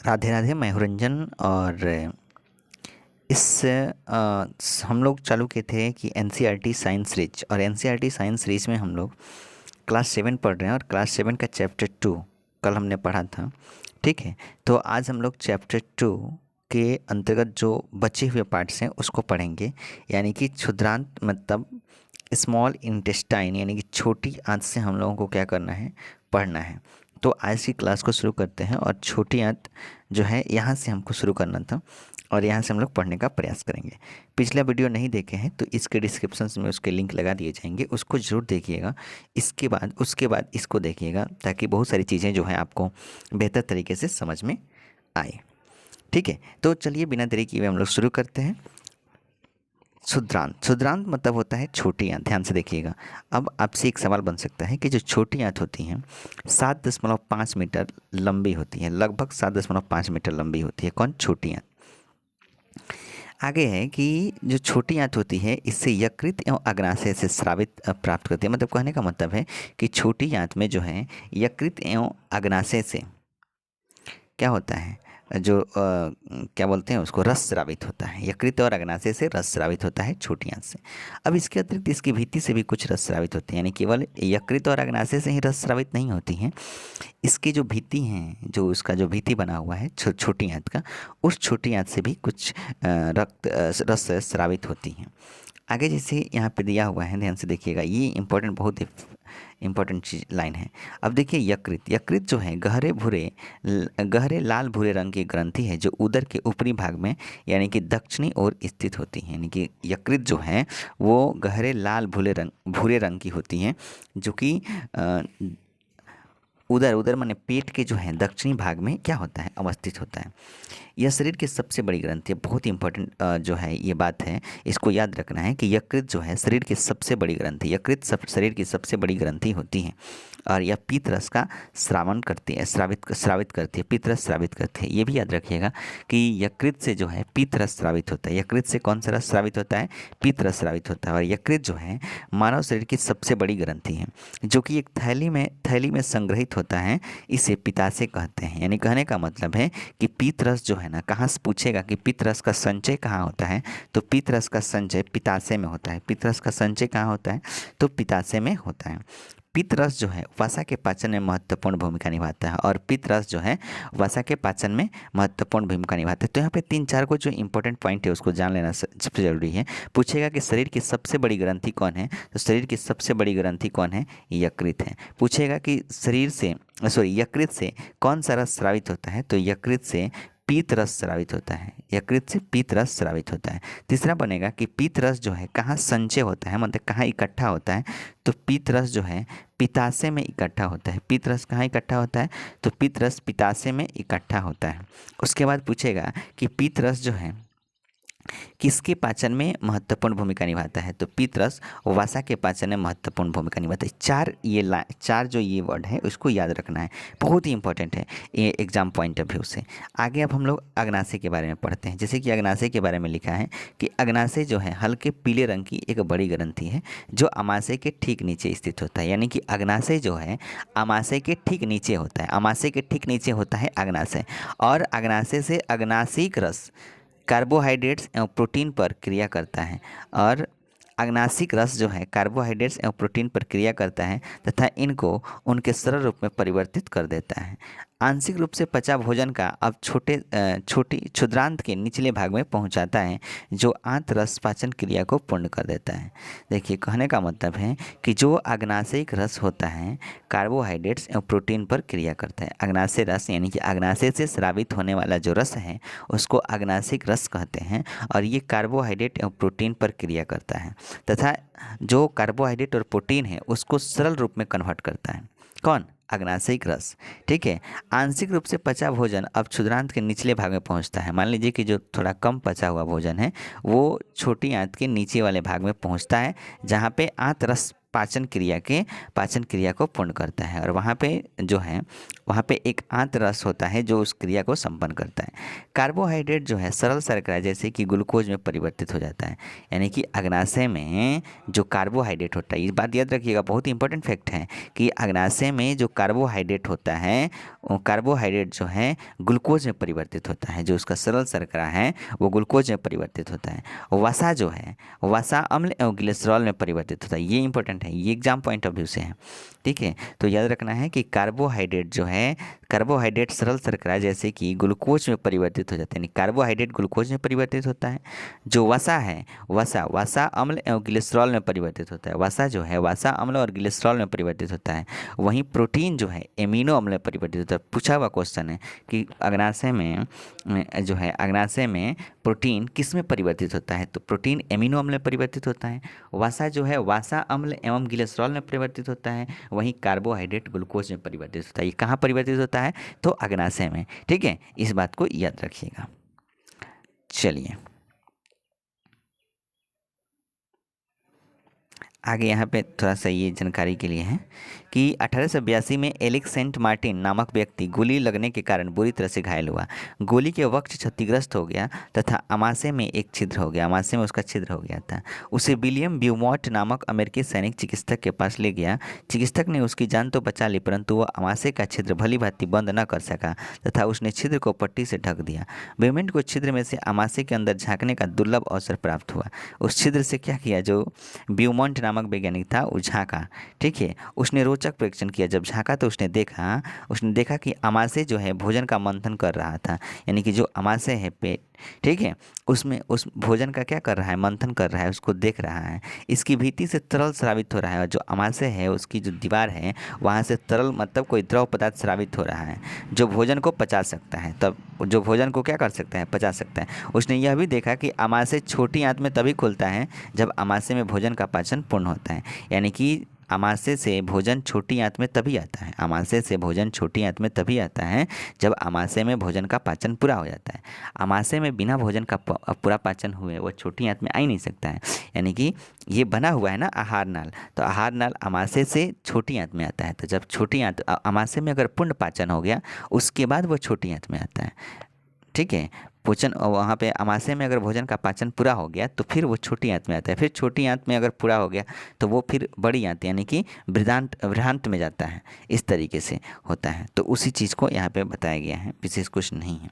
राधे राधे, मैं हूँ रंजन। और इस हम लोग चालू किए थे कि एनसीईआरटी साइंस सीरीज, और एनसीईआरटी साइंस सीरीज में हम लोग क्लास 7 पढ़ रहे हैं और क्लास 7 का चैप्टर 2 कल हमने पढ़ा था। ठीक है, तो आज हम लोग चैप्टर 2 के अंतर्गत जो बचे हुए पार्ट्स हैं उसको पढ़ेंगे। यानी कि क्षुद्रांत मतलब स्मॉल इंटेस्टाइन, यानी कि छोटी आंत से हम लोगों को क्या करना है, पढ़ना है। तो आज की क्लास को शुरू करते हैं और छोटी आंत जो है यहाँ से हमको शुरू करना था और यहाँ से हम लोग पढ़ने का प्रयास करेंगे। पिछला वीडियो नहीं देखे हैं तो इसके डिस्क्रिप्शन में उसके लिंक लगा दिए जाएंगे, उसको ज़रूर देखिएगा। उसके बाद इसको देखिएगा ताकि बहुत सारी चीज़ें जो हैं आपको बेहतर तरीके से समझ में आए। ठीक है, तो चलिए बिना देरी किए हुए हम लोग शुरू करते हैं। क्षुद्रांत मतलब होता है छोटी आंत। ध्यान से देखिएगा। अब आपसे एक सवाल बन सकता है कि जो छोटी आंत होती हैं 7.5 मीटर लंबी होती है, लगभग 7.5 मीटर लंबी होती है। कौन? छोटी आंत। आगे है कि जो छोटी आंत होती है इससे यकृत एवं अग्नाशय से स्रावित प्राप्त करती है। मतलब कहने का मतलब है कि छोटी आंत में जो है यकृत एवं अग्नाशय से क्या होता है, जो क्या बोलते हैं उसको, रस स्रावित होता है। यकृत और अग्नाशय से रस स्रावित होता है छोटी आंत से। अब इसके अतिरिक्त इसकी भित्ति से भी कुछ रस स्रावित होती है, यानी केवल यकृत और अग्नाशय से ही रस स्रावित नहीं होती हैं। इसकी जो भित्ति हैं, जो उसका जो भित्ति बना हुआ है छोटी आंत का, उस छोटी आंत से भी कुछ रस स्रावित होती हैं। आगे जैसे यहाँ पे दिया हुआ है, ध्यान से देखिएगा, ये इंपॉर्टेंट, बहुत ही इंपॉर्टेंट चीज लाइन है। अब देखिए यकृत जो है गहरे लाल भूरे रंग की ग्रंथि है जो उदर के ऊपरी भाग में यानी कि दक्षिणी ओर स्थित होती है। यानी कि यकृत जो है वो गहरे लाल भूरे रंग की होती हैं, जो कि उदर माने पेट के जो है दक्षिणी भाग में क्या होता है, अवस्थित होता है। यह शरीर की सबसे बड़ी ग्रंथि है। बहुत ही इंपॉर्टेंट जो है ये बात है, इसको याद रखना है कि यकृत जो है शरीर की सबसे बड़ी ग्रंथि, शरीर की सबसे बड़ी ग्रंथि होती है और यह पीत रस का श्रावण करती है, श्रावित करती है, पीत रस श्रावित करती है। ये भी याद रखिएगा कि यकृत से जो है पीत रस श्रावित होता है। यकृत से कौन सा रस श्रावित होता है? पीत रस श्रावित होता है। और यकृत जो है मानव शरीर की सबसे बड़ी ग्रंथि है, जो कि एक थैली में संग्रहित होता है। इसे पित्ताशय कहते हैं। यानी कहने का मतलब है कि पीत रस जो है ना, कहाँ से पूछेगा कि पीत रस का संचय कहाँ होता है, तो पीत रस का संचय पित्ताशय में होता है। पीत रस का संचय कहाँ होता है? तो पित्ताशय में होता है। पित्त रस जो है वसा के पाचन में महत्वपूर्ण भूमिका निभाता है, और पित्त रस जो है वसा के पाचन में महत्वपूर्ण भूमिका निभाता है। तो यहाँ पे 3-4 को जो इंपॉर्टेंट पॉइंट है उसको जान लेना सबसे जरूरी है। पूछेगा कि शरीर की सबसे बड़ी ग्रंथि कौन है, तो शरीर की सबसे बड़ी ग्रंथि कौन है? यकृत है। पूछेगा कि यकृत से कौन सा रस स्रावित होता है, तो यकृत से पीत रस स्रावित होता है। यकृत से पीत रस स्रावित होता है। तीसरा बनेगा कि पीत रस जो है कहाँ संचय होता है, मतलब कहाँ इकट्ठा होता है, तो पीत रस जो है पित्ताशय में इकट्ठा होता है। पीत रस कहाँ इकट्ठा होता है, तो पीत रस पित्ताशय में इकट्ठा होता है। उसके बाद पूछेगा कि पीत रस जो है किसके पाचन में महत्वपूर्ण भूमिका निभाता है, तो पीत रस वसा के पाचन में महत्वपूर्ण भूमिका निभाता है। चार जो ये वर्ड है उसको याद रखना है, बहुत ही इंपॉर्टेंट है ये एग्जाम पॉइंट ऑफ व्यू से। आगे अब हम लोग अग्नाशय के बारे में पढ़ते हैं। जैसे कि अग्नाशय के बारे में लिखा है कि अग्नाशय जो है हल्के पीले रंग की एक बड़ी ग्रंथि है जो अमाशय के ठीक नीचे स्थित होता है। यानी कि अग्नाशय जो है अमाशय के ठीक नीचे होता है। अमाशय के ठीक नीचे होता है अग्नाशय, और अग्नाशय से अग्नाशिक रस कार्बोहाइड्रेट्स एवं प्रोटीन पर क्रिया करता है, और अग्नाशिक रस जो है कार्बोहाइड्रेट्स एवं प्रोटीन पर क्रिया करता है तथा इनको उनके सरल रूप में परिवर्तित कर देता है। आंशिक रूप से पचा भोजन का अब छोटी क्षुद्रांत के निचले भाग में पहुंचाता है, जो आंत रस पाचन क्रिया को पूर्ण कर देता है। देखिए, कहने का मतलब है कि जो अग्नाशयिक रस होता है कार्बोहाइड्रेट्स एवं प्रोटीन पर क्रिया करता है। अग्नाशय रस यानी कि अग्नाशय से स्रावित होने वाला जो रस है उसको अग्नाशिक रस कहते हैं, और ये कार्बोहाइड्रेट एवं प्रोटीन पर क्रिया करता है तथा जो कार्बोहाइड्रेट और प्रोटीन है उसको सरल रूप में कन्वर्ट करता है। कौन? अग्नाशयिक रस। ठीक है। आंशिक रूप से पचा भोजन अब क्षुद्रांत के निचले भाग में पहुंचता है। मान लीजिए कि जो थोड़ा कम पचा हुआ भोजन है वो छोटी आंत के नीचे वाले भाग में पहुंचता है, जहाँ पे आंत रस पाचन क्रिया को पूर्ण करता है। और वहाँ पे जो है वहाँ पे एक आंत रस होता है जो उस क्रिया को संपन्न करता है। कार्बोहाइड्रेट जो है सरल शर्करा जैसे कि ग्लूकोज में परिवर्तित हो जाता है। यानी कि अग्नाशय में जो कार्बोहाइड्रेट होता है, ये बात याद रखिएगा, बहुत इंपॉर्टेंट फैक्ट है कि अग्नाशय में जो कार्बोहाइड्रेट होता है वो कार्बोहाइड्रेट जो है ग्लूकोज में परिवर्तित होता है। जो उसका सरल शर्करा है वो ग्लूकोज में परिवर्तित होता है। वसा जो है वसा अम्ल एवं ग्लिसरॉल में परिवर्तित होता है। ये इंपॉर्टेंट है, ये एग्जाम पॉइंट ऑफ व्यू से है। ठीक है, तो याद रखना है कि कार्बोहाइड्रेट जो है कार्बोहाइड्रेट सरल शर्करा जैसे कि ग्लूकोज में परिवर्तित हो जाते हैं, यानी कार्बोहाइड्रेट ग्लूकोज में परिवर्तित होता है। जो वसा है वसा अम्ल एवं ग्लिसरॉल में परिवर्तित होता है। वसा जो है वसा अम्ल और ग्लिसरॉल में परिवर्तित होता है। वहीं प्रोटीन जो है एमिनो अम्ल में परिवर्तित होता है। पूछा हुआ क्वेश्चन है कि अग्नाशय में प्रोटीन किस में परिवर्तित होता है, तो प्रोटीन एमिनो अम्ल में परिवर्तित होता है। वसा जो है वसा अम्ल एवं ग्लिसरॉल में परिवर्तित होता है। वहीं कार्बोहाइड्रेट ग्लूकोज में परिवर्तित होता है। ये कहाँ परिवर्तित होता है, तो अग्नाशय में। ठीक है, इस बात को याद रखिएगा। चलिए आगे यहाँ पे थोड़ा सा ये जानकारी के लिए है कि 1882 में एलेक्स सेंट मार्टिन नामक व्यक्ति गोली लगने के कारण बुरी तरह से घायल हुआ। गोली के वक्त क्षतिग्रस्त हो गया तथा अमाशय में एक छिद्र हो गया, अमाशय में उसका छिद्र हो गया था। उसे विलियम ब्यूमॉट नामक अमेरिकी सैनिक चिकित्सक के पास ले गया। चिकित्सक ने उसकी जान तो बचा ली, परंतु वह अमाशय का छिद्र भली भांति बंद न कर सका तथा उसने छिद्र को पट्टी से ढक दिया। ब्यूमॉट को छिद्र में से अमाशय के अंदर झांकने का दुर्लभ अवसर प्राप्त हुआ। उस छिद्र से क्या किया, जो ब्यूमॉन्ट नामक वैज्ञानिक था वो झांका। ठीक है, उसने रोचक परीक्षण किया। जब झांका तो उसने देखा कि अमाशय जो है भोजन का मंथन कर रहा था। यानी कि जो अमाशय है पेट, ठीक है, उसमें उस भोजन का क्या कर रहा है, मंथन कर रहा है, उसको देख रहा है। इसकी भीति से तरल स्रावित हो रहा है और जो अमाशय है उसकी जो दीवार है वहाँ से तरल मतलब कोई द्रव पदार्थ स्रावित हो रहा है जो भोजन को पचा सकता है। तब जो भोजन को क्या कर सकता है, पचा सकता है। उसने यह भी देखा कि अमाशय छोटी आंत में तभी खुलता है जब अमाशय में भोजन का पाचन पूर्ण होता है। यानी कि अमाशय से भोजन छोटी आंत में तभी आता है, अमाशय से भोजन छोटी आंत में तभी आता है जब अमाशय में भोजन का पाचन पूरा हो जाता है। अमाशय में बिना भोजन का पूरा पाचन हुए वो छोटी आंत में आ ही नहीं सकता है। यानी कि ये बना हुआ है ना आहार नाल, तो आहार नाल अमाशय से छोटी आंत में आता है। तो जब छोटी आंत अमाशय में अगर पूर्ण पाचन हो गया उसके बाद वो छोटी आंत में आता है। ठीक है, पोचन वहाँ पे अमाशय में अगर भोजन का पाचन पूरा हो गया तो फिर वो छोटी आंत में आता है। फिर छोटी आंत में अगर पूरा हो गया तो वो फिर बड़ी आंत यानी कि बृहदान्त में जाता है। इस तरीके से होता है। तो उसी चीज़ को यहाँ पे बताया गया है, विशेष कुछ नहीं है।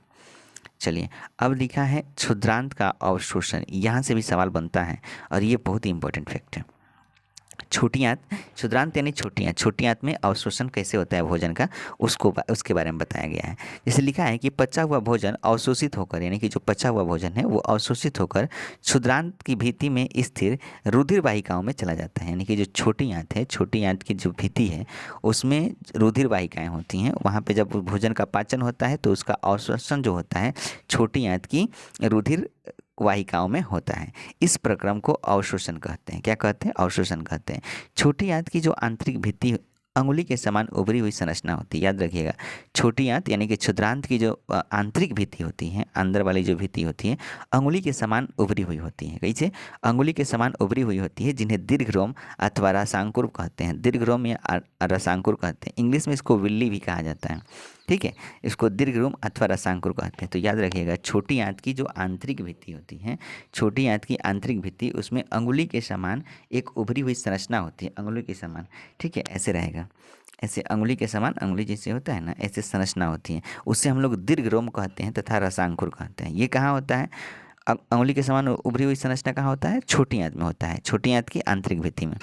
चलिए अब लिखा है क्षुद्रांत का अवशोषण। यहाँ से भी सवाल बनता है और ये बहुत ही इंपॉर्टेंट फैक्ट है। छोटी आंत, क्षुद्रांत यानी छोटी आंत में अवशोषण कैसे होता है भोजन का, उसके बारे में बताया गया है। जैसे लिखा है कि पचा हुआ भोजन अवशोषित होकर, यानी कि जो पचा हुआ भोजन है वो अवशोषित होकर क्षुद्रांत की भित्ति में स्थिर रुधिर वाहिकाओं में चला जाता है। यानी कि जो छोटी आंत है, छोटी आंत की जो भित्ति है उसमें रुधिर वाहिकाएँ होती हैं। वहाँ पर जब भोजन का पाचन होता है तो उसका अवशोषण जो होता है छोटी आंत की रुधिर वाहिकाओं में होता है। इस प्रक्रम को अवशोषण कहते हैं। क्या कहते हैं, अवशोषण कहते हैं। छोटी आंत की जो आंतरिक भित्ति अंगुली के समान उभरी हुई संरचना होती है। याद रखिएगा, छोटी आंत यानी कि क्षुद्रांत की जो आंतरिक भित्ति होती है, अंदर वाली जो भित्ति होती है अंगुली के समान उभरी हुई होती है। कैसे, अंगुली के समान उभरी हुई होती है, जिन्हें दीर्घरोम अथवा रसांकुर कहते हैं। दीर्घरोम या रसांकुर कहते हैं। इंग्लिश में इसको विल्ली भी कहा जाता है। ठीक है, इसको दीर्घरोम अथवा रसांकुर कहते हैं। तो याद रखिएगा, छोटी आंत की जो आंतरिक भित्ति होती है, छोटी आंत की आंतरिक भित्ति, उसमें अंगुली के समान एक उभरी हुई संरचना होती है, अंगुली के समान। ठीक है, ऐसे रहेगा, ऐसे अंगुली के समान, अंगुली जैसे होता है ना, ऐसे संरचना होती है। उससे हम लोग दीर्घरोम कहते हैं तथा रसांकुर कहते हैं। ये कहाँ होता है, अंगुली के समान उभरी हुई संरचना कहाँ होता है, छोटी आंत में होता है, छोटी आंत की आंतरिक भित्ति में।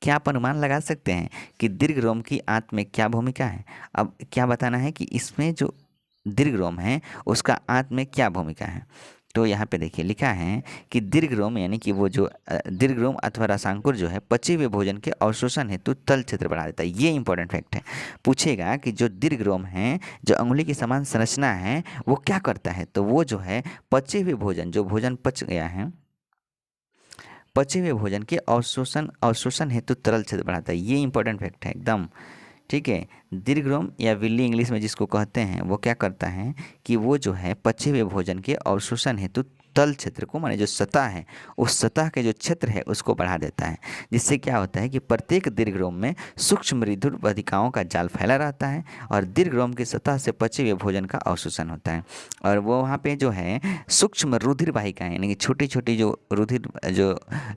क्या आप अनुमान लगा सकते हैं कि दीर्घरोम की आंत में क्या भूमिका है? अब क्या बताना है कि इसमें जो दीर्घरोम है उसका आंत में क्या भूमिका है। तो यहाँ पे देखिए लिखा है कि दीर्घरोम यानी कि वो जो दीर्घरोम अथवा रसांकुर जो है पचे हुए भोजन के अवशोषण हेतु तल क्षेत्र बढ़ा देता है। ये इंपॉर्टेंट फैक्ट है। पूछेगा कि जो दीर्घरोम है, जो अंगुली के समान संरचना है, वो क्या करता है, तो वो जो है पचे हुए भोजन, जो भोजन पच गया है, पचे हुए भोजन के अवशोषण हेतु तरल क्षेत्र बढ़ाता है। ये इंपॉर्टेंट फैक्ट है एकदम। ठीक है, दीर्घरोम या विल्ली इंग्लिश में जिसको कहते हैं, वो क्या करता है कि वो जो है पचे हुए भोजन के अवशोषण हेतु तल क्षेत्र को, माने जो सतह है उस सतह के जो क्षेत्र है उसको बढ़ा देता है, जिससे क्या होता है कि प्रत्येक दीर्घरोम में सूक्ष्म रुधिर वाहिकाओं का जाल फैला रहता है और दीर्घरोम की सतह से पचे हुए भोजन का अवशोषण होता है। और वो वहाँ पे जो है सूक्ष्म रुधिर वाहिकाएं, यानी कि छोटी छोटी जो रुधिर जो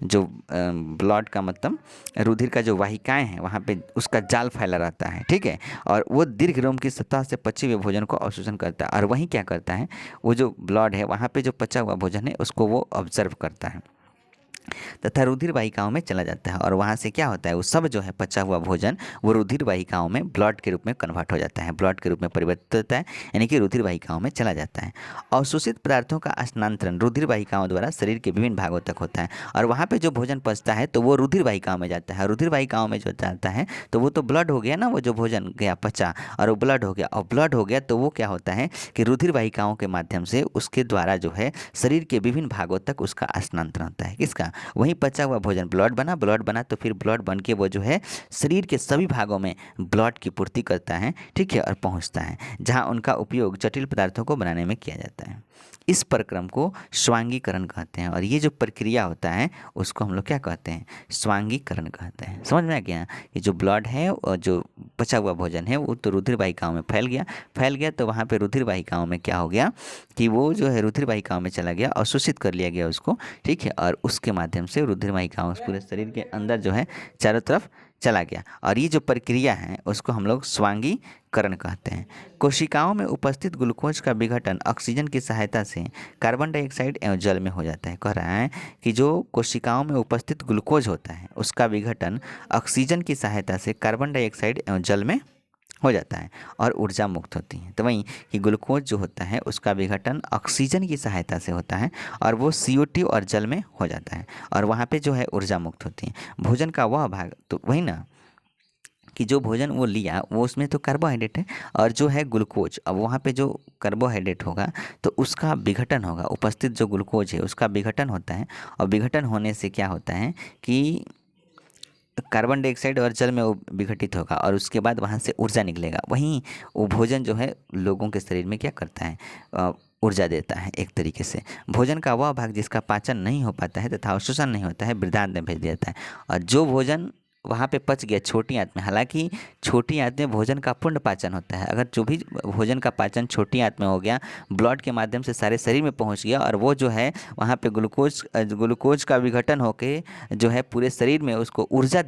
जो ब्लड का मतलब रुधिर का जो वाहिकाएं हैं वहाँ पे उसका जाल फैला रहता है, ठीक है। और वो दीर्घरोम की सतह से पचे हुए भोजन को अवशोषण करता है और वहीं क्या करता है, वो जो ब्लड है वहाँ पे जो पचा हुआ भोजन है उसको वो ऑब्जर्व करता है तथा रुधिर वाहिकाओं में चला जाता है और वहाँ से क्या होता है, वो सब जो है पचा हुआ भोजन वो रुधिर वाहिकाओं में ब्लड के रूप में कन्वर्ट हो जाता है, ब्लड के रूप में परिवर्तित होता है, यानी कि रुधिर वाहिकाओं में चला जाता है। अवशोषित पदार्थों का स्थानांतरण रुधिर वाहिकाओं द्वारा शरीर के विभिन्न भागों तक होता है और वहाँ पे जो भोजन पचता है तो वो रुधिर वाहिकाओं में जाता है। रुधिर वाहिकाओं में जो जाता है तो वो तो ब्लड हो गया ना, वो जो भोजन गया पचा और वो ब्लड हो गया, और ब्लड हो गया तो वो क्या होता है कि रुधिर वाहिकाओं के माध्यम से उसके द्वारा जो है शरीर के विभिन्न भागों तक उसका स्थानांतरण होता है। किसका? वहीं पचा हुआ भोजन ब्लड बना, ब्लड बना तो फिर ब्लड बन के वो जो है शरीर के सभी भागों में ब्लड की पूर्ति करता है, ठीक है, और पहुंचता है जहां उनका उपयोग जटिल पदार्थों को बनाने में किया जाता है। इस प्रक्रम को स्वांगीकरण कहते हैं और ये जो प्रक्रिया होता है उसको हम लोग क्या कहते हैं, स्वांगीकरण कहते हैं। समझ में आ गया कि जो ब्लड है और जो पचा हुआ भोजन है वो तो रुधिर वाहिकाओं में फैल गया तो वहाँ पे रुधिर वाहिकाओं में क्या हो गया कि वो जो है रुधिर वाहिकाओं में चला गया, अवशोषित कर लिया गया उसको, ठीक है, और उसके माध्यम से रुधिर वाहिकाओं पूरे शरीर के अंदर जो है चारों तरफ चला गया और ये जो प्रक्रिया है उसको हम लोग स्वांगीकरण कहते हैं। कोशिकाओं में उपस्थित ग्लूकोज का विघटन ऑक्सीजन की सहायता से कार्बन डाइऑक्साइड एवं जल में हो जाता है। कह रहा है कि जो कोशिकाओं में उपस्थित ग्लूकोज होता है उसका विघटन ऑक्सीजन की सहायता से कार्बन डाइऑक्साइड एवं जल में हो जाता है और ऊर्जा मुक्त होती है। तो वहीं कि ग्लूकोज जो होता है उसका विघटन ऑक्सीजन की सहायता से होता है और वो CO2 और जल में हो जाता है और वहाँ पे जो है ऊर्जा मुक्त होती है। भोजन का वह भाग तो वही ना कि जो भोजन वो लिया वो उसमें तो कार्बोहाइड्रेट है और जो है ग्लूकोज, अब वहाँ पे जो कार्बोहाइड्रेट होगा तो उसका विघटन होगा, उपस्थित जो ग्लूकोज है उसका विघटन होता है और विघटन होने से क्या होता है कि कार्बन डाइऑक्साइड और जल में वो विघटित होगा और उसके बाद वहाँ से ऊर्जा निकलेगा। वहीं वो भोजन जो है लोगों के शरीर में क्या करता है, ऊर्जा देता है एक तरीके से। भोजन का वह भाग जिसका पाचन नहीं हो पाता है तथा अवशोषण नहीं होता है वृद्धांत में भेज देता है और जो भोजन वहाँ पे पच गया छोटी आंत में, हालांकि छोटी आंत में भोजन का पूर्ण पाचन होता है। अगर जो भी भोजन का पाचन छोटी आंत में हो गया, ब्लड के माध्यम से सारे शरीर में पहुँच गया और वो जो है वहाँ पे ग्लूकोज का विघटन होके जो है पूरे शरीर में उसको ऊर्जा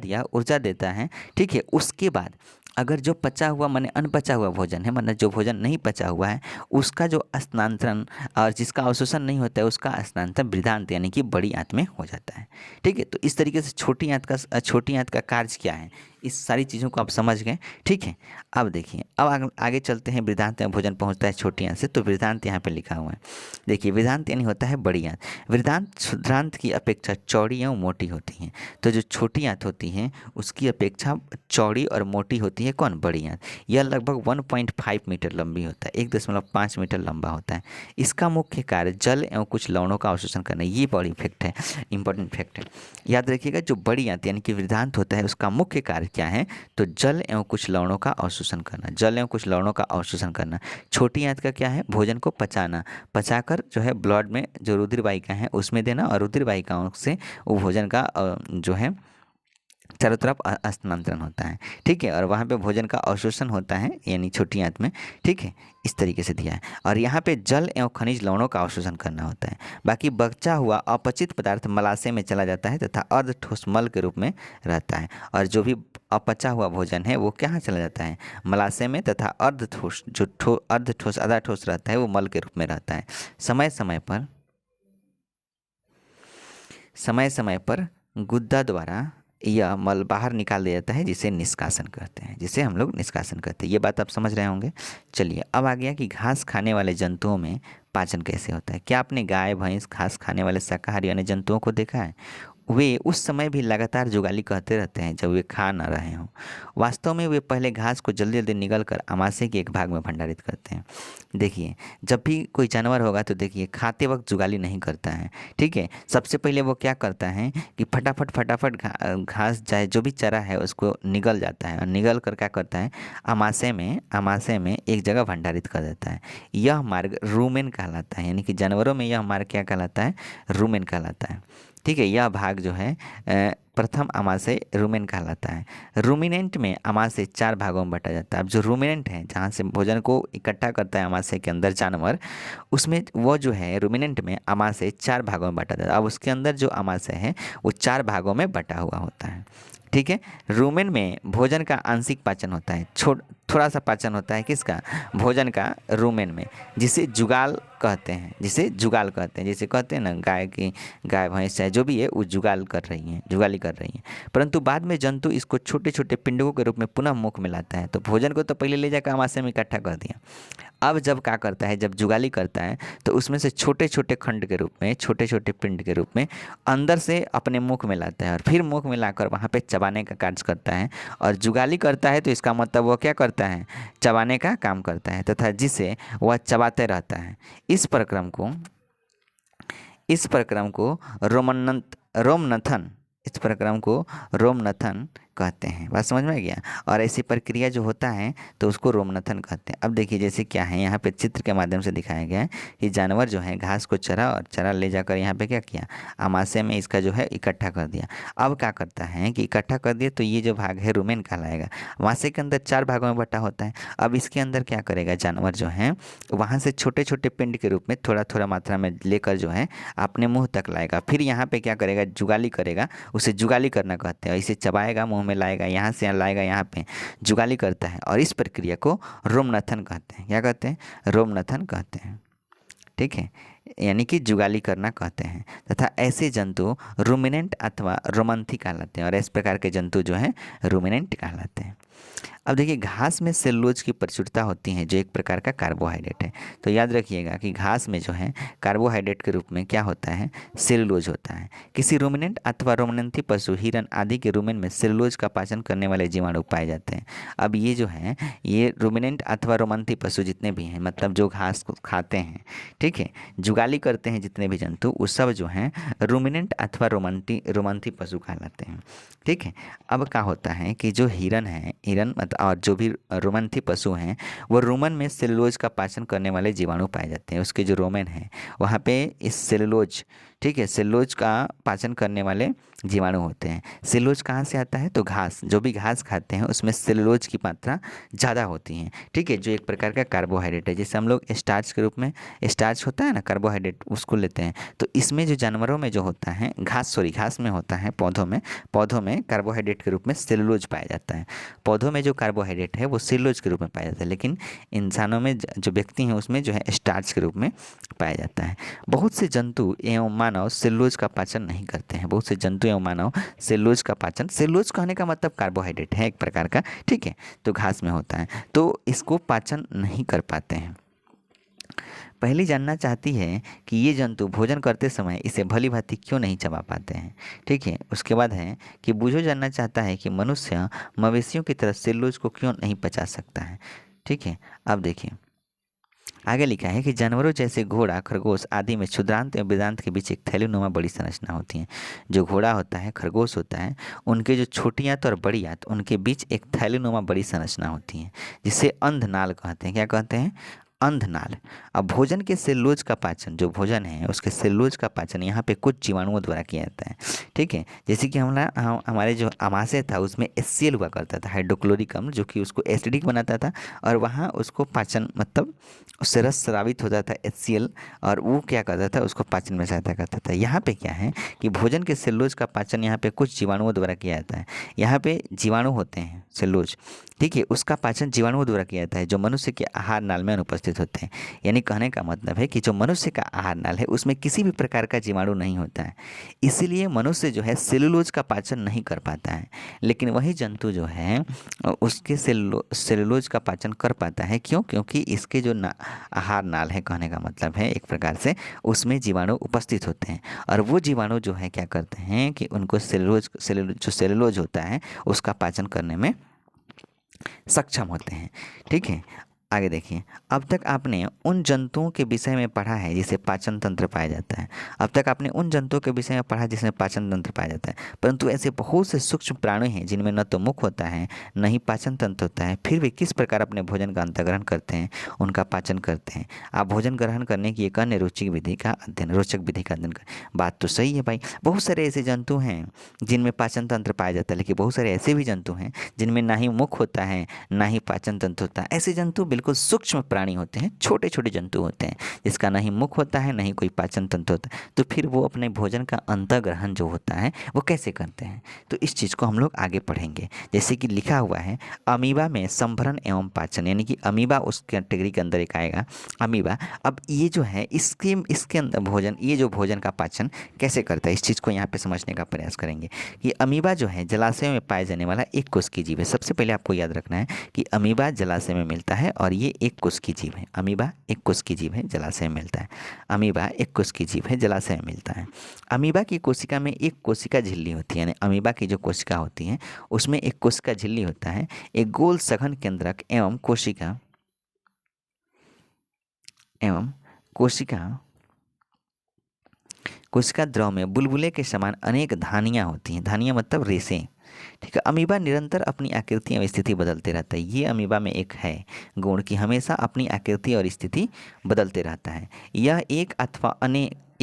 देता है, ठीक है। उसके बाद अगर जो पचा हुआ माने अनपचा हुआ भोजन है, मतलब जो भोजन नहीं पचा हुआ है उसका जो स्थानांतरण और जिसका अवशोषण नहीं होता है उसका स्थानांतरण वृद्धांत यानी कि बड़ी आंत में हो जाता है, ठीक है। तो इस तरीके से छोटी आंत का कार्य क्या है, इस सारी चीज़ों को आप समझ गए, ठीक है। अब देखिए, अब आगे चलते हैं। वृद्धांत में भोजन पहुंचता है छोटी आंत से, तो वृद्धांत यहाँ पे लिखा हुआ है। देखिए, वृद्धांत यानी होता है बड़ी आंत। वृद्धांत क्षुद्रांत की अपेक्षा चौड़ी एवं मोटी होती हैं। तो जो छोटी आंत होती है उसकी अपेक्षा चौड़ी और मोटी होती है कौन, बड़ी आंत। यह लगभग 1.5 मीटर लंबी होता है, 1.5 मीटर लंबा होता है। इसका मुख्य कार्य जल एवं कुछ लवणों का अवशोषण करना। ये बड़ी फैक्ट है, इंपॉर्टेंट फैक्ट है, याद रखिएगा। जो बड़ी आंत यानी कि वृद्धांत होता है उसका मुख्य कार्य क्या है, तो जल एवं कुछ लवणों का अवशोषण करना, जल एवं कुछ लवणों का अवशोषण करना। छोटी आंत का क्या है, भोजन को पचाकर जो है ब्लड में जो रुधिर वाहिका है उसमें देना और रुधिर वाहिकाओं से वो भोजन का जो है चारों तरफ स्थानांतरण होता है, ठीक है, और वहाँ पे भोजन का अवशोषण होता है यानी छोटी आंत में, ठीक है। इस तरीके से दिया है और यहाँ पे जल एवं खनिज लवणों का अवशोषण करना होता है। बाकी बचा हुआ अपचित पदार्थ मलाशय में चला जाता है तथा अर्ध ठोस मल के रूप में रहता है और जो भी अपचा हुआ भोजन है वो कहाँ चला जाता है, मलाशय में, तथा अर्ध ठोस जो अर्ध ठोस आधा ठोस रहता है वो मल के रूप में रहता है। समय समय पर गुद्दा द्वारा यह मल बाहर निकाल दिया जाता है जिसे निष्कासन कहते हैं, जिसे हम लोग निष्कासन कहते हैं। ये बात आप समझ रहे होंगे। चलिए, अब आ गया कि घास खाने वाले जंतुओं में पाचन कैसे होता है। क्या आपने गाय भैंस घास खाने वाले शाकाहारी अन्य जंतुओं को देखा है, वे उस समय भी लगातार जुगाली कहते रहते हैं जब वे खा न रहे हों। वास्तव में वे पहले घास को जल्दी जल्दी निगल कर आमाशय के एक भाग में भंडारित करते हैं। देखिए, जब भी कोई जानवर होगा तो देखिए खाते वक्त जुगाली नहीं करता है, ठीक है। सबसे पहले वो क्या करता है कि फटाफट फटाफट घास चाहे जो भी चारा है उसको निगल जाता है, और निगल कर क्या करता है, आमाशय में एक जगह भंडारित कर देता है। यह मार्ग रूमेन कहलाता है, यानी कि जानवरों में यह मार्ग क्या कहलाता है, रूमेन कहलाता है, ठीक है। यह भाग जो है प्रथम आमाशय रूमेन कहलाता है। रूमिनेंट में आमाशय 4 भागों में बांटा जाता है। अब जो रूमिनेंट है, जहाँ से भोजन को इकट्ठा करता है आमाशय के अंदर जानवर, उसमें वो जो है रूमिनेंट में आमाशय 4 भागों में बांटा जाता है। अब उसके अंदर जो आमाशय है वो 4 भागों में बटा हुआ होता है, ठीक है। रूमेन में भोजन का आंशिक पाचन होता है, थोड़ा सा पाचन होता है किसका, भोजन का, रूमेन में, जिसे जुगाल कहते हैं, जैसे कहते हैं ना गाय भैंस चाहे जो भी है वो जुगाली कर रही हैं। परंतु बाद में जंतु इसको छोटे छोटे पिंडों के रूप में पुनः मुख में लाता है। तो भोजन को तो पहले ले जाकर आमाशय में इकट्ठा कर दिया, अब जब क्या करता है, जब जुगाली करता है तो उसमें से छोटे छोटे खंड के रूप में, छोटे छोटे पिंड के रूप में अंदर से अपने मुख में लाता है, और फिर मुख में लाकर वहाँ पे चबाने का कार्य करता है। और जुगाली करता है तो इसका मतलब वो क्या करता है, चबाने का काम करता है, तथा जिसे वह चबाते रहता है। इस प्रक्रम को रोमनथन कहते हैं। बात समझ में आ गया। और ऐसी प्रक्रिया जो होता है तो उसको रोमनथन कहते हैं। अब देखिए जैसे क्या है, यहाँ पे चित्र के माध्यम से दिखाया गया है कि जानवर जो है घास को चरा, और चरा ले जाकर यहाँ पे क्या किया, आमाशय में इसका जो है इकट्ठा कर दिया। अब क्या करता है कि इकट्ठा कर दिया तो ये जो भाग है रूमेन कहलाएगा। आमाशय के अंदर 4 भागों में बटा होता है। अब इसके अंदर क्या करेगा जानवर जो है, वहाँ से छोटे छोटे पिंड के रूप में थोड़ा थोड़ा मात्रा में लेकर जो है अपने मुँह तक लाएगा। फिर यहाँ पे क्या करेगा, जुगाली करेगा, उसे जुगाली करना कहते हैं। इसे चबाएगा, मुँह में लाएगा, यहाँ से यहाँ लाएगा, यहाँ पे जुगाली करता है। और इस प्रक्रिया को रोमनथन कहते हैं। क्या कहते हैं, रोमनथन कहते हैं, ठीक है, यानी कि जुगाली करना कहते हैं। तथा ऐसे जंतु रूमिनेंट अथवा रोमंथी कहलाते हैं, और इस प्रकार के जंतु जो हैं रूमिनेंट कहलाते हैं। अब देखिए, घास में सेलुलोज की प्रचुरता होती है, जो एक प्रकार का कार्बोहाइड्रेट है। तो याद रखिएगा कि घास में जो है कार्बोहाइड्रेट के रूप में क्या होता है, सेलुलोज होता है। किसी रूमिनेंट अथवा रोमनेंथी पशु, हिरन आदि के रूमेन में सेलुलोज का पाचन करने वाले जीवाणु पाए जाते हैं। अब ये जो है, ये रूमिनेंट अथवा रोमंथी पशु जितने भी हैं, मतलब जो घास को खाते हैं, ठीक है, जुगाली करते हैं, जितने भी जंतु, वो सब जो हैं रूमिनेंट अथवा रोमंथी पशु कहलाते हैं, ठीक है। अब क्या होता है कि जो हिरन और जो भी रोमंथी पशु हैं, वो रोमन में सेलुलोज का पाचन करने वाले जीवाणु पाए जाते हैं। उसके जो रोमन है वहाँ पे इस सेलुलोज, ठीक है, सेलुलोज का पाचन करने वाले जीवाणु होते हैं। सेलुलोज कहाँ से आता है, तो घास, जो भी घास खाते हैं उसमें सेलुलोज की मात्रा ज़्यादा होती है, ठीक है, जो एक प्रकार का कार्बोहाइड्रेट है। जैसे हम लोग स्टार्च के रूप में, स्टार्च होता है ना कार्बोहाइड्रेट, उसको लेते हैं। तो इसमें जो जानवरों में जो होता है, घास में होता है, पौधों में कार्बोहाइड्रेट के रूप में सेलुलोज पाया जाता है। पौधों में जो कार्बोहाइड्रेट है वो सेलुलोज के रूप में पाया जाता है, लेकिन इंसानों में जो व्यक्ति हैं उसमें जो है स्टार्च के रूप में पाया जाता है। बहुत से जंतु एवं मानव सेलुलोज का पाचन नहीं करते हैं। बहुत से जंतु एवं मानव सेलुलोज का पाचन, सेलुलोज कहने का मतलब कार्बोहाइड्रेट है एक प्रकार का, ठीक है, तो घास में होता है, तो इसको पाचन नहीं कर पाते हैं। पहली जानना चाहती है कि ये जंतु भोजन करते समय इसे भली भांति क्यों नहीं चबा पाते हैं, ठीक है। उसके बाद है कि बूझो जानना चाहता है कि मनुष्य मवेशियों की तरह सेलुलोज को क्यों नहीं पचा सकता है, ठीक है। अब देखिए आगे लिखा है कि जानवरों जैसे घोड़ा, खरगोश आदि में क्षुद्रांत एवं वेदांत के बीच एक थैलीनुमा बड़ी संरचना होती है। जो घोड़ा होता है, खरगोश होता है, उनके जो छोटी आंत और बड़ी आंत, उनके बीच एक थैलीनुमा बड़ी संरचना होती है, जिसे अंधनाल कहते हैं। क्या कहते हैं, अंधनाल। अब भोजन के सेलुलोज का पाचन, जो भोजन है उसके सेलुलोज का पाचन यहाँ पे कुछ जीवाणुओं द्वारा किया जाता है, ठीक है। जैसे कि हमारे जो आमाशय था उसमें HCl हुआ करता था, हाइड्रोक्लोरिक अम्ल, जो कि उसको एसिडिक बनाता था, और वहाँ उसको पाचन, मतलब उससे रस स्रावित होता था HCl, और वो क्या करता था, उसको पाचन में सहायता करता था। यहाँ पे क्या है कि भोजन के सेलुलोज का पाचन यहाँ पे कुछ जीवाणुओं द्वारा किया जाता है। यहाँ पे जीवाणु होते हैं सेलुलोज, ठीक है, उसका पाचन जीवाणुओं द्वारा किया जाता है, जो मनुष्य के आहार नाल में अनुपस्थित उपस्थित होते हैं। यानी कहने का मतलब है कि जो मनुष्य का आहार नाल है उसमें किसी भी प्रकार का जीवाणु नहीं होता है, इसीलिए मनुष्य जो है सेलुलोज का पाचन नहीं कर पाता है। लेकिन वही जंतु जो है उसके सेलुलोज का पाचन कर पाता है। क्यों? क्योंकि इसके जो आहार नाल है, कहने का मतलब है एक प्रकार से उसमें जीवाणु उपस्थित होते हैं, और वो जीवाणु जो है क्या करते हैं कि उनको जो सेलुलोज होता है उसका पाचन करने में सक्षम होते हैं। ठीक है, आगे देखिए। अब तक आपने उन जंतुओं के विषय में पढ़ा है जिसे पाचन तंत्र पाया जाता है। अब तक आपने उन जंतुओं के विषय में पढ़ा जिसमें पाचन तंत्र पाया जाता है, परंतु ऐसे बहुत से सूक्ष्म प्राणी हैं जिनमें न तो मुख होता है न ही पाचन तंत्र होता है, फिर वे किस प्रकार अपने भोजन का अंतर्ग्रहण करते हैं, उनका पाचन करते हैं। आप भोजन ग्रहण करने की एक अन्य रोचक विधि का अध्ययन कर। बात तो सही है भाई, बहुत सारे ऐसे जंतु हैं जिनमें पाचन तंत्र पाया जाता है, लेकिन बहुत सारे ऐसे भी जंतु हैं जिनमें ना ही मुख होता है ना ही पाचन तंत्र होता है। ऐसे जंतु बिल्कुल सूक्ष्म प्राणी होते हैं, छोटे छोटे जंतु होते हैं जिसका ना ही मुख होता है ना ही कोई पाचन तंत्र होता है। तो फिर वो अपने भोजन का अंतर्ग्रहण जो होता है वो कैसे करते हैं, तो इस चीज़ को हम लोग आगे पढ़ेंगे। जैसे कि लिखा हुआ है अमीबा में संभरण एवं पाचन, यानी कि अमीबा उस कैटेगरी के अंदर एक आएगा, अमीबा। अब ये जो है इसके अंदर भोजन, ये जो भोजन का पाचन कैसे करता है, इस चीज़ को यहाँ पे समझने का प्रयास करेंगे। कि अमीबा जो है जलाशय में पाए जाने वाला एक कोशिकीय जीव है। सबसे पहले आपको याद रखना है कि अमीबा जलाशय में मिलता है और ये एक कोशिकीय जीव है। अमीबा एक कोशिकीय जीव है, जलाशय में मिलता है। अमीबा एक कोशिकीय जीव है, जलाशय में मिलता है। अमीबा की कोशिका में एक कोशिका झिल्ली होती है, यानी अमीबा की जो कोशिका होती है उसमें एक कोशिका झिल्ली होता है। एक गोल सघन केंद्रक एवं कोशिका द्रव में बुलबुले के समान अनेक धानियाँ होती हैं। धानियाँ मतलब रेशें। ठीक है, अमीबा निरंतर अपनी आकृति और स्थिति बदलते रहता है। ये अमीबा में एक है गुण कि हमेशा अपनी आकृति और स्थिति बदलते रहता है। यह एक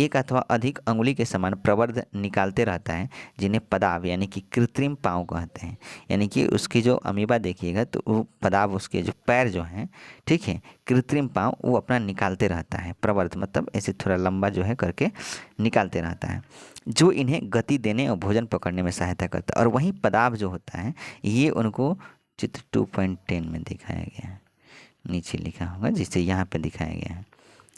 अथवा अधिक अंगुली के समान प्रवर्ध निकालते रहता है, जिन्हें पदाव यानी कि कृत्रिम पाँव कहते हैं। यानी कि उसकी जो अमीबा देखिएगा तो वो पदाव, उसके जो पैर जो हैं, ठीक है, कृत्रिम पाँव वो अपना निकालते रहता है। प्रवर्ध मतलब ऐसे थोड़ा लंबा जो है करके निकालते रहता है, जो इन्हें गति देने और भोजन पकड़ने में सहायता करता है। और वहीं पदाव जो होता है ये उनको चित्र 2.10 में दिखाया गया है, नीचे लिखा होगा जिससे यहाँ पे दिखाया गया है।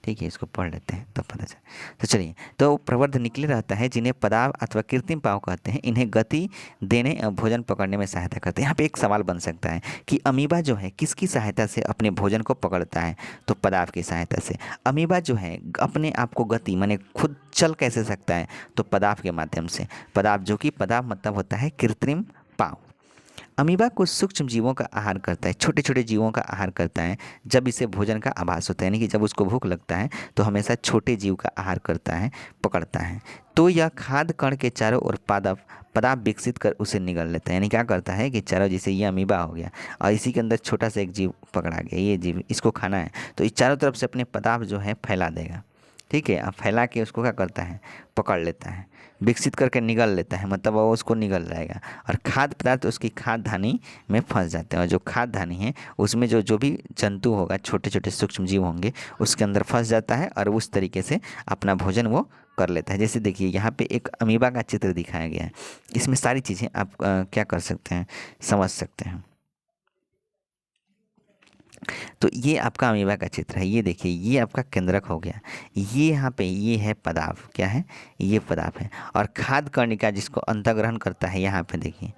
ठीक है, इसको पढ़ लेते हैं तब पता चले। तो चलिए, तो प्रवर्ध निकले रहता है जिन्हें पदाव अथवा कृत्रिम पाँव कहते हैं। इन्हें गति देने और भोजन पकड़ने में सहायता करते हैं। यहाँ पे एक सवाल बन सकता है कि अमीबा जो है किसकी सहायता से अपने भोजन को पकड़ता है, तो पदाव की सहायता से। अमीबा जो है अपने आप को गति माने खुद चल कैसे सकता है, तो पदाव के माध्यम से। पदाव जो कि पदाव मतलब होता है कृत्रिम पाँव। अमीबा कुछ सूक्ष्म जीवों का आहार करता है, छोटे छोटे जीवों का आहार करता है जब इसे भोजन का आभास होता है, यानी कि जब उसको भूख लगता है तो हमेशा छोटे जीव का आहार करता है, पकड़ता है। तो यह खाद्य कण के चारों ओर पदार्थ विकसित कर उसे निगल लेता है। यानी क्या करता है कि चारों, जैसे ये अमीबा हो गया और इसी के अंदर छोटा सा एक जीव पकड़ा गया, ये जीव इसको खाना है, तो इस चारों तरफ से अपने पदार्थ जो है फैला देगा। ठीक है, अब फैला के उसको क्या करता है, पकड़ लेता है, विकसित करके निगल लेता है, मतलब वो उसको निगल जाएगा। और खाद्य पदार्थ उसकी खाद्य धानी में फंस जाते हैं, और जो खाद्य धानी है उसमें जो भी जंतु होगा, छोटे छोटे सूक्ष्म जीव होंगे, उसके अंदर फंस जाता है और उस तरीके से अपना भोजन वो कर लेता है। जैसे देखिए यहाँ पे एक अमीबा का चित्र दिखाया गया है, इसमें सारी चीज़ें आप क्या कर सकते हैं, समझ सकते हैं। तो ये आपका अमीबा का चित्र है। ये देखिए, ये आपका केंद्रक हो गया, ये यहाँ पे ये है पदाव, क्या है, ये पदाव है। और खाद्य कर्णिका जिसको अंतर्ग्रहण करता है, यहाँ पे देखिए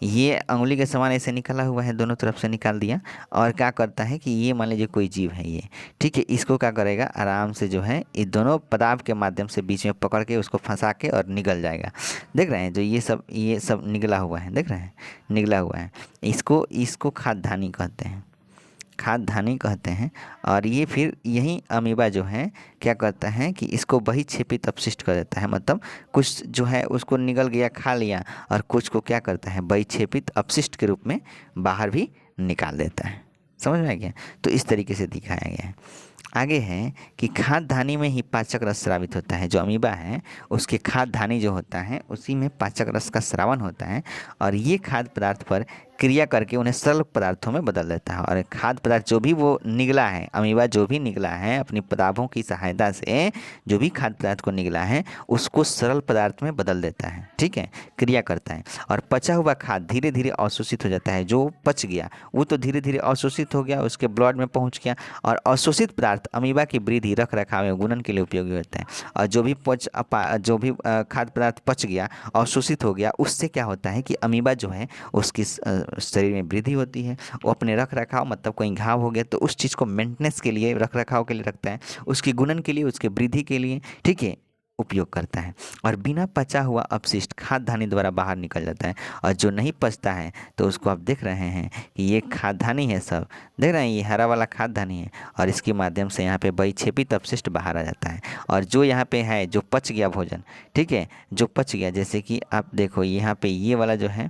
ये अंगुली के समान ऐसे निकला हुआ है, दोनों तरफ से निकाल दिया। और क्या करता है कि ये मान लीजिए कोई जीव है ये, ठीक है, इसको क्या करेगा, आराम से जो है इस दोनों पदाव के माध्यम से बीच में पकड़ के उसको फंसा के और निकल जाएगा। देख रहे हैं जो ये सब निकला हुआ है, देख रहे हैं निकला हुआ है, इसको खाद्यधानी कहते हैं, खाद्यधानी कहते हैं। और ये फिर यही अमीबा जो है क्या करता है कि इसको बहिक्षेपित अपशिष्ट कर देता है, मतलब कुछ जो है उसको निगल गया, खा लिया, और कुछ को क्या करता है, बहिक्षेपित अपशिष्ट के रूप में बाहर भी निकाल देता है। समझ में आ गया? तो इस तरीके से दिखाया गया है। आगे है कि खाद्य में ही पाचक रस स्रावित होता है। जो अमीबा है उसके खाद्य जो होता है उसी में पाचक रस का स्रावन होता है और ये खाद्य पदार्थ पर क्रिया करके उन्हें सरल पदार्थों में बदल देता है। और खाद्य पदार्थ जो भी वो निगला है, अमीबा जो भी निगला है अपनी पदार्थों की सहायता से जो भी खाद्य पदार्थ को निगला है उसको सरल पदार्थ में बदल देता है, ठीक है, क्रिया करता है। और पचा हुआ खाद्य धीरे धीरे अवशोषित हो जाता है। जो पच गया वो तो धीरे धीरे अवशोषित हो गया, उसके ब्लड में पहुंच गया और अवशोषित पदार्थ अमीबा की वृद्धि रख रखाव एवं गुणन के लिए उपयोगी होता है। और जो भी खाद्य पदार्थ पच गया, अवशोषित हो गया, उससे क्या होता है कि अमीबा जो है उसकी शरीर में वृद्धि होती है। वो अपने रख रखाव मतलब कोई घाव हो गया तो उस चीज़ को मेंटेनेंस के लिए, रख रखाव के लिए रखता है, उसकी गुणन के लिए, उसके वृद्धि के लिए, ठीक है, उपयोग करता है। और बिना पचा हुआ अपशिष्ट खाद्यान्य द्वारा बाहर निकल जाता है। और जो नहीं पचता है तो उसको आप देख रहे हैं कि ये खाद्यान्य है, सब देख रहे हैं, ये हरा वाला खाद्यान्य है और इसके माध्यम से यहाँ पे बहिक्षेपित अपशिष्ट बाहर आ जाता है। और जो यहाँ पे है जो पच गया भोजन, ठीक है, जो पच गया, जैसे कि आप देखो यहाँ पे ये वाला जो है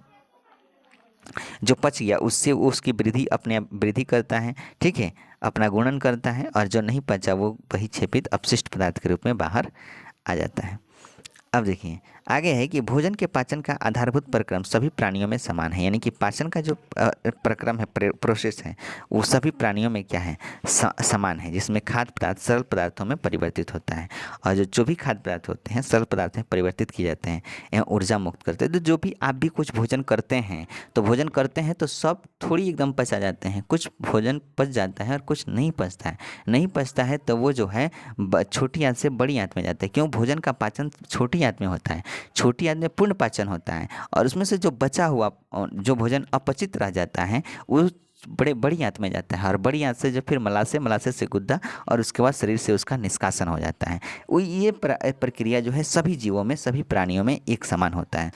जो पच गया उससे उसकी वृद्धि अपने आप वृद्धि करता है, ठीक है, अपना गुणन करता है। और जो नहीं पचा वो बहिक्षेपित अपशिष्ट पदार्थ के रूप में बाहर आ जाता है। अब देखिए आगे है कि भोजन के पाचन का आधारभूत प्रक्रम सभी प्राणियों में समान है। यानी कि पाचन का जो प्रक्रम है, प्रोसेस है, वो सभी प्राणियों में क्या है, समान है, जिसमें खाद्य पदार्थ सरल पदार्थों में परिवर्तित होता है। और जो भी खाद्य पदार्थ होते हैं सरल पदार्थ में परिवर्तित किए जाते हैं एवं ऊर्जा मुक्त करते हैं। तो जो भी आप भी कुछ भोजन करते हैं तो सब थोड़ी एकदम पचा जाते हैं, कुछ भोजन पच जाता है और कुछ नहीं पचता है। नहीं पचता है तो वो जो है छोटी आंत से बड़ी आंत में जाता है। क्यों? भोजन का पाचन छोटी आंत में होता है, छोटी आंत में पूर्ण पाचन होता है और उसमें से जो बचा हुआ जो भोजन अपचित रह जाता है वो बड़ी आंत में जाता है। और बड़ी आंत से जो फिर मलाशय से गुद्दा और उसके बाद शरीर से उसका निष्कासन हो जाता है। वो ये प्रक्रिया जो है सभी जीवों में, सभी प्राणियों में एक समान होता है।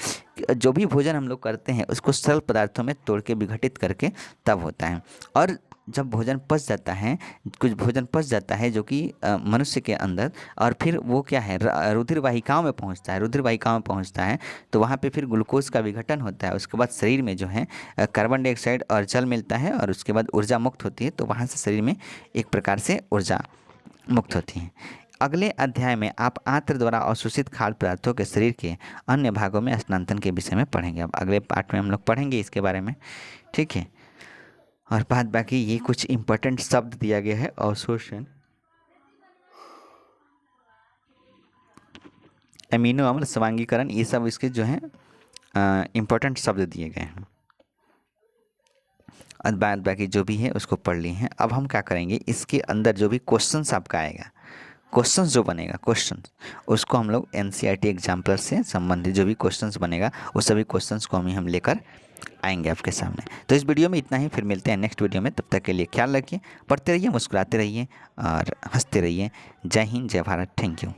जो भी भोजन हम लोग करते हैं उसको सरल पदार्थों में तोड़ के विघटित करके तब होता है। और जब भोजन पच जाता है, कुछ भोजन पच जाता है जो कि मनुष्य के अंदर, और फिर वो क्या है रुधिर वाहिकाओं में पहुंचता है, रुधिर वाहिकाओं में पहुंचता है तो वहाँ पे फिर ग्लूकोज का विघटन होता है। उसके बाद शरीर में जो है कार्बन डाइऑक्साइड और जल मिलता है और उसके बाद ऊर्जा मुक्त होती है। तो वहाँ से शरीर में एक प्रकार से ऊर्जा मुक्त होती है। अगले अध्याय में आप आंत्र द्वारा अवशोषित खाद्य पदार्थों के शरीर के अन्य भागों में स्थानांतरण के विषय में पढ़ेंगे। अब अगले पार्ट में हम लोग पढ़ेंगे इसके बारे में, ठीक है। और बाद बाकी ये कुछ इम्पोर्टेंट शब्द दिया गया है, अवशोषण, अमीनो अम्ल, स्वांगीकरण, ये सब इसके जो हैं इम्पोर्टेंट शब्द दिए गए हैं। और बाद बाकी जो भी है उसको पढ़ लिए हैं। अब हम क्या करेंगे, इसके अंदर जो भी क्वेश्चंस आपका आएगा, क्वेश्चंस जो बनेगा क्वेश्चंस, उसको हम लोग NCERT एग्जाम्पलर से संबंधित जो भी क्वेश्चंस बनेगा वो सभी क्वेश्चंस को हम लेकर आएंगे आपके सामने। तो इस वीडियो में इतना ही, फिर मिलते हैं नेक्स्ट वीडियो में। तब तक के लिए ख्याल रखिए, पढ़ते रहिए, मुस्कुराते रहिए और हंसते रहिए। जय हिंद, जय भारत, थैंक यू।